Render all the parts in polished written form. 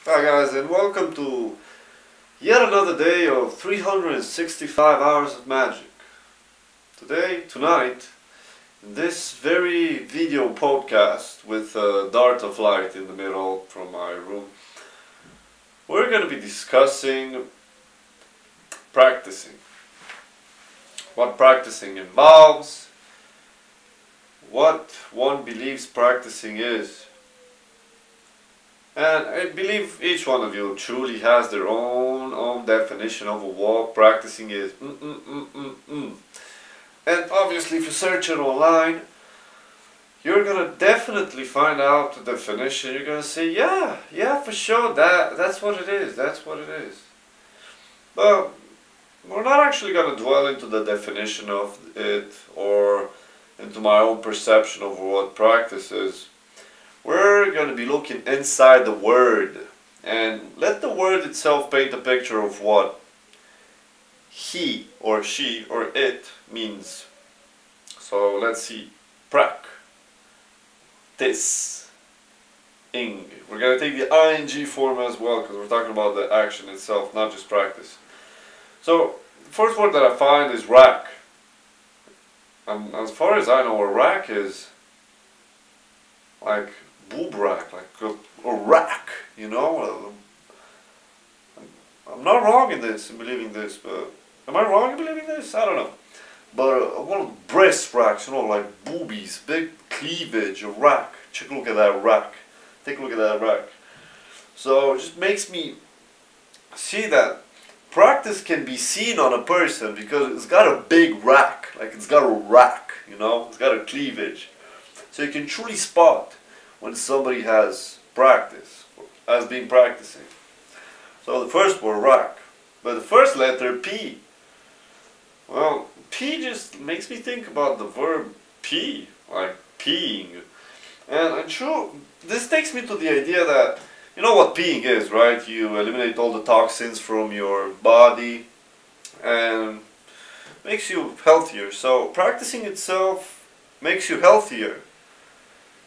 Hi guys, and welcome to yet another day of 365 hours of magic. Tonight, in this very video podcast with a dart of light in the middle from my room, we're going to be discussing practicing. What practicing involves, what one believes practicing is. And I believe each one of you truly has their own definition of what practicing is. And obviously if you search it online, you're gonna definitely find out the definition. You're gonna say, yeah, for sure, that's what it is, But we're not actually gonna dwell into the definition of it or into my own perception of what practice is. We're going to be looking inside the word and let the word itself paint a picture of what he or she or it means. So let's see. Practice. Ing. We're going to take the ing form as well because we're talking about the action itself, not just practice. So the first word that I find is rack. And as far as I know, a rack is like boob rack, like a rack, you know. I'm not wrong in this, in believing this, but am I wrong in believing this? I don't know. But one of the breast racks, you know, like boobies, big cleavage, a rack. Take a look at that rack. Take a look at that rack. So it just makes me see that practice can be seen on a person because it's got a big rack, like it's got a rack, you know, it's got a cleavage. So you can truly spot when somebody has been practicing. So the first word, rack. But the first letter, P. Well, P just makes me think about the verb pee, like peeing. And this takes me to the idea that, you know what peeing is, right? You eliminate all the toxins from your body and makes you healthier. So practicing itself makes you healthier.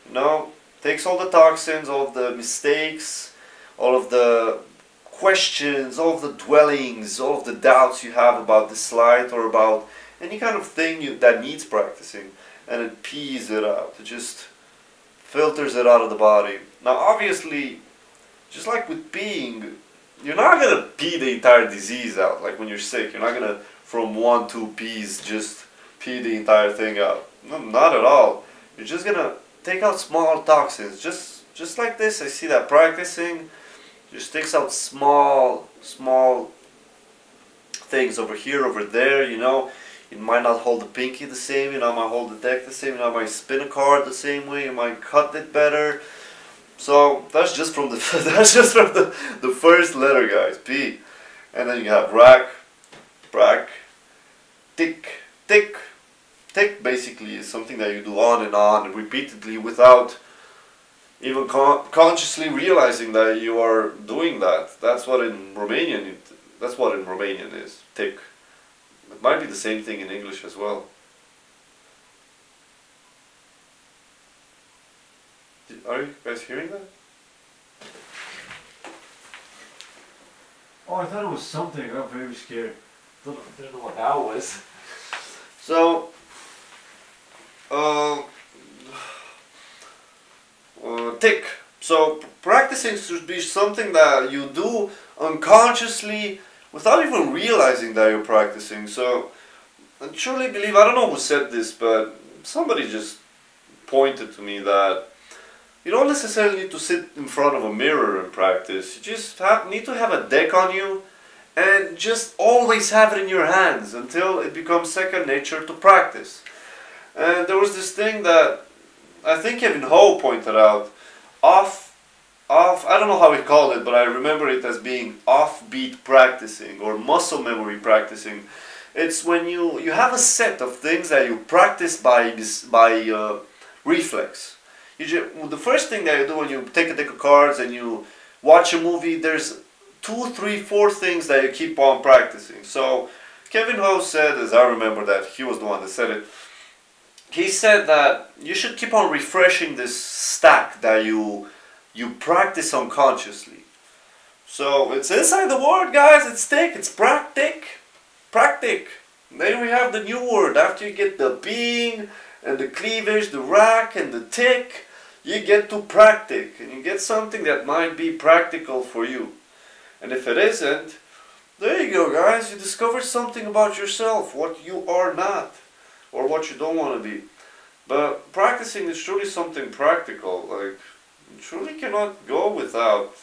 You know, takes all the toxins, all of the mistakes, all of the questions, all of the dwellings, all of the doubts you have about the slide or about any kind of thing that needs practicing, and it pees it out. It just filters it out of the body. Now obviously, just like with peeing, you're not going to pee the entire disease out. Like when you're sick, you're not going to from 1-2 pees just pee the entire thing out. No, not at all. You're just going to take out small toxins, just like this. I see that practicing just takes out small things over here, over there, you know. You might not hold the pinky the same, you know, might hold the deck the same, you know, might spin a card the same way, you might cut it better. So that's just from the the first letter, guys, P. And then you have rack, brack, tick, tick. Tick basically is something that you do on and repeatedly without even consciously realizing that you are doing that. That's what in Romanian is tick. It might be the same thing in English as well. Are you guys hearing that? Oh, I thought it was something. I got very scared. Didn't know what that was. So tick. So practicing should be something that you do unconsciously without even realizing that you're practicing. So I truly believe, I don't know who said this, but somebody just pointed to me that you don't necessarily need to sit in front of a mirror and practice. You just need to have a deck on you and just always have it in your hands until it becomes second nature to practice. And there was this thing that I think Kevin Ho pointed out, I don't know how he called it, but I remember it as being offbeat practicing or muscle memory practicing. It's when you have a set of things that you practice by reflex. The first thing that you do when you take a deck of cards and you watch a movie, there's 2, 3, 4 things that you keep on practicing. So Kevin Ho said, as I remember that, he was the one that said it, he said that you should keep on refreshing this stack that you practice unconsciously. So it's inside the word, guys. It's thick. It's practic. Practic. Then we have the new word. After you get the being and the cleavage, the rack and the tick, you get to practic. And you get something that might be practical for you. And if it isn't, there you go, guys. You discovered something about yourself, what you are not, or what you don't want to be. But practicing is truly something practical. Like, you truly cannot go without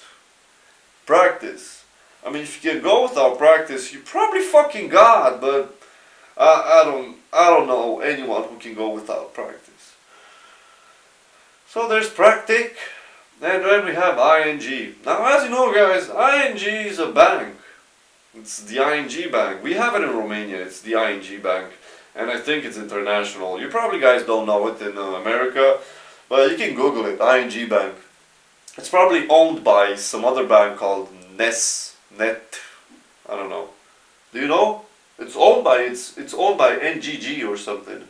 practice. I mean, if you can go without practice, you're probably fucking God. But I don't know anyone who can go without practice. So there's practic, and then we have ing. Now, as you know, guys, ing is a bank. It's the ING Bank. We have it in Romania. It's the ING Bank. And I think it's international. You probably guys don't know it in America. But you can Google it. ING Bank. It's probably owned by some other bank called Net. I don't know. Do you know? It's owned by NGG or something.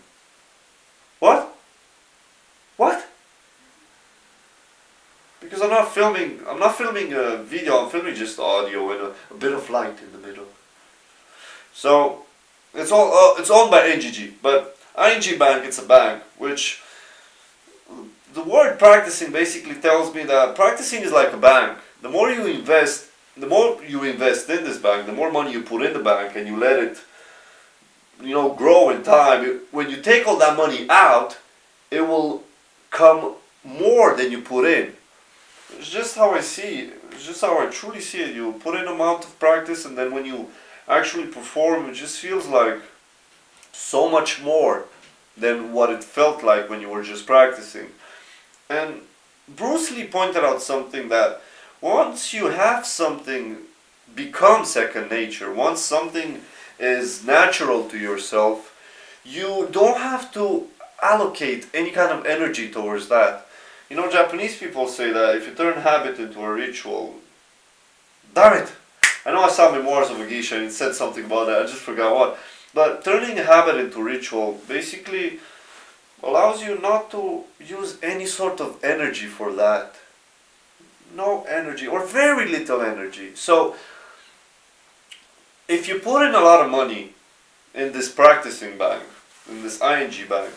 What? What? Because I'm not filming a video, I'm filming just audio and a bit of light in the middle. So it's owned by NGG, but ING Bank, it's a bank, which the word practicing basically tells me that practicing is like a bank. The more you invest in this bank, the more money you put in the bank and you let it, grow in time. When you take all that money out, it will come more than you put in. It's just how I see it. It's just how I truly see it. You put in amount of practice, and then when you actually perform, it just feels like so much more than what it felt like when you were just practicing. And Bruce Lee pointed out something, that once you have something become second nature, once something is natural to yourself, you don't have to allocate any kind of energy towards that. Japanese people say that if you turn habit into a ritual, damn it! I know I saw Memoirs of a Geisha and it said something about that, I just forgot what. But turning a habit into ritual basically allows you not to use any sort of energy for that. No energy, or very little energy. So, if you put in a lot of money in this practicing bank, in this ING bank,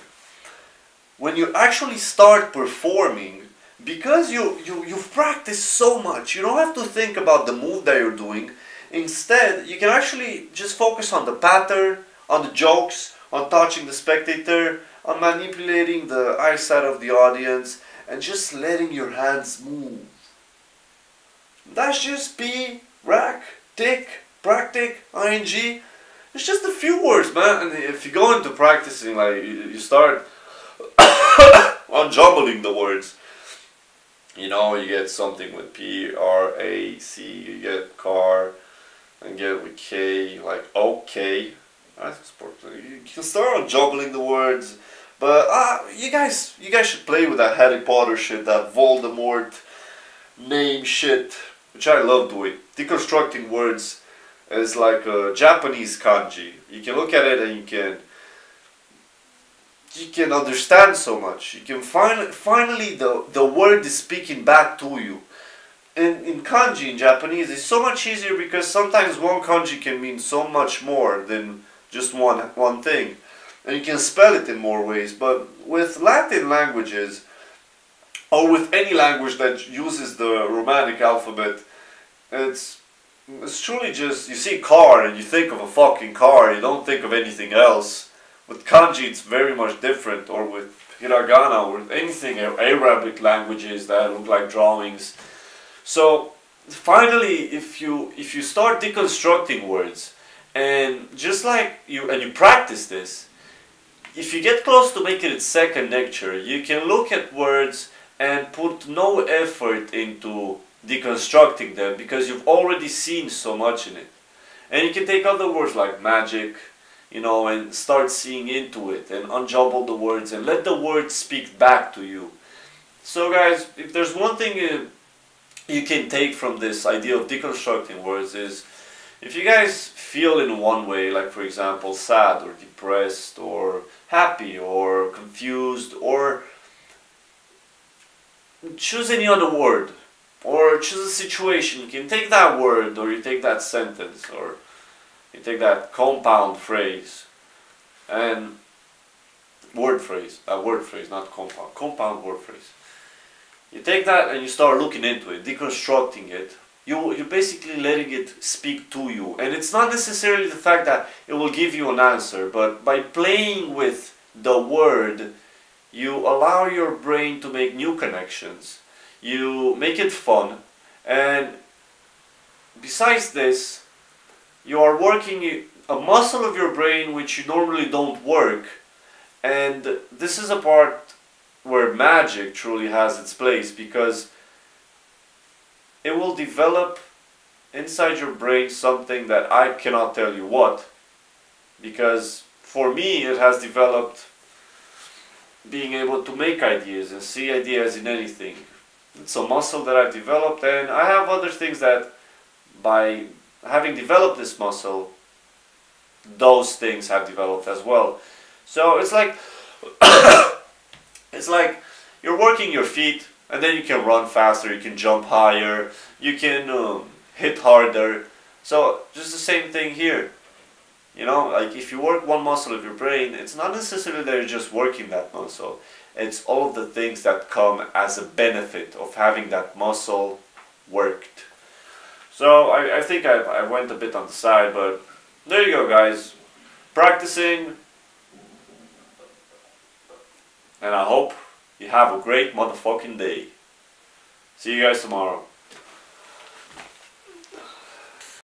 when you actually start performing, because you've practiced so much, you don't have to think about the move that you're doing. Instead, you can actually just focus on the pattern, on the jokes, on touching the spectator, on manipulating the eyesight of the audience, and just letting your hands move. That's just be, rack, tick, practic, ing. It's just a few words, man. And if you go into practicing, like you start unjumbling the words. You get something with P-R-A-C, you get car, and get with K, like okay. That's important. You can start unjumbling the words, but you guys should play with that Harry Potter shit, that Voldemort name shit, which I love doing. Deconstructing words is like a Japanese kanji. You can look at it and you can understand so much. You can finally the word is speaking back to you. In kanji, in Japanese, it's so much easier because sometimes one kanji can mean so much more than just one thing. And you can spell it in more ways. But with Latin languages, or with any language that uses the Romanic alphabet, it's truly just, you see car and you think of a fucking car, you don't think of anything else. With kanji it's very much different, or with hiragana, or with anything, Arabic languages that look like drawings. So finally, if you start deconstructing words, and just like you practice this, if you get close to making it second nature, you can look at words and put no effort into deconstructing them because you've already seen so much in it. And you can take other words like magic, and start seeing into it and unjumble the words and let the words speak back to you. So guys, if there's one thing you can take from this idea of deconstructing words is, if you guys feel in one way, like for example sad or depressed or happy or confused, or choose any other word, or choose a situation. You can take that word, or you take that sentence, or you take that compound phrase, and word phrase, not compound word phrase. You take that and you start looking into it, deconstructing it. You're basically letting it speak to you. And it's not necessarily the fact that it will give you an answer, but by playing with the word, you allow your brain to make new connections. You make it fun. And besides this, you are working a muscle of your brain which you normally don't work. And this is a part where magic truly has its place, because it will develop inside your brain something that I cannot tell you what, because for me it has developed being able to make ideas and see ideas in anything. It's a muscle that I've developed, and I have other things that by having developed this muscle, those things have developed as well. So it's like it's like you're working your feet, and then you can run faster, you can jump higher, you can hit harder. So just the same thing here. You know, like if you work one muscle of your brain, it's not necessarily that you're just working that muscle. It's all of the things that come as a benefit of having that muscle worked. So I think I went a bit on the side, but there you go, guys. Practicing. And I hope you have a great motherfucking day. See you guys tomorrow.